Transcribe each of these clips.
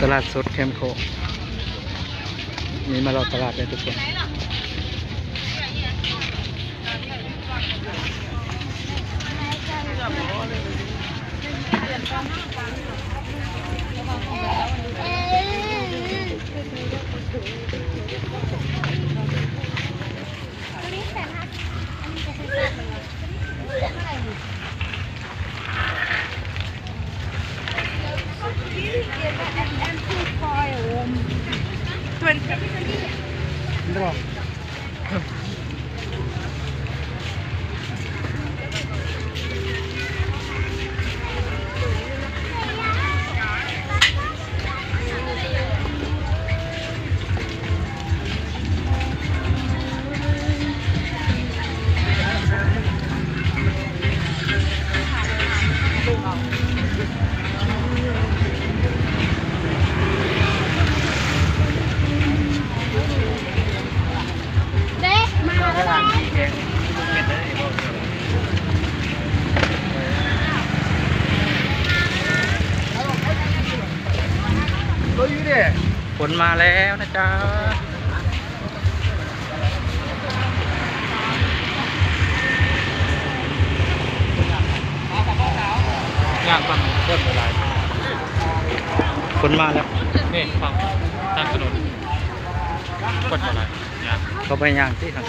ตลาดสดแคมป์โคกนี่มาเราตลาดเลยทุกคนฝนมาแล้วนะจ๊ะย่างฟังเริ่มอะไรฝนมาแล้วนี่ฟังทางถนนกดอะไรย่างเขาไปย่างที่ทาง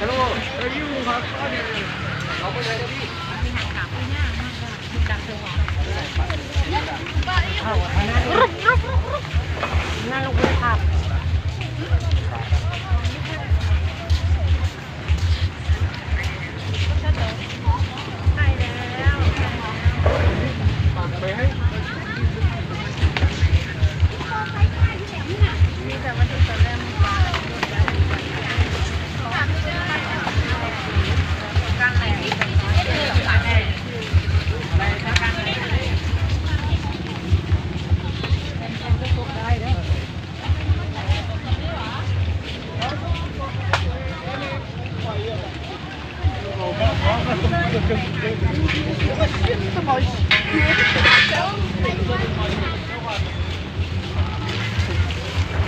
ฮัลโหลยูครับเอาไปเลยนะพี่น่าลงเลยครับ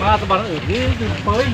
มาสบายอื่นนี่ดูเฟ้ย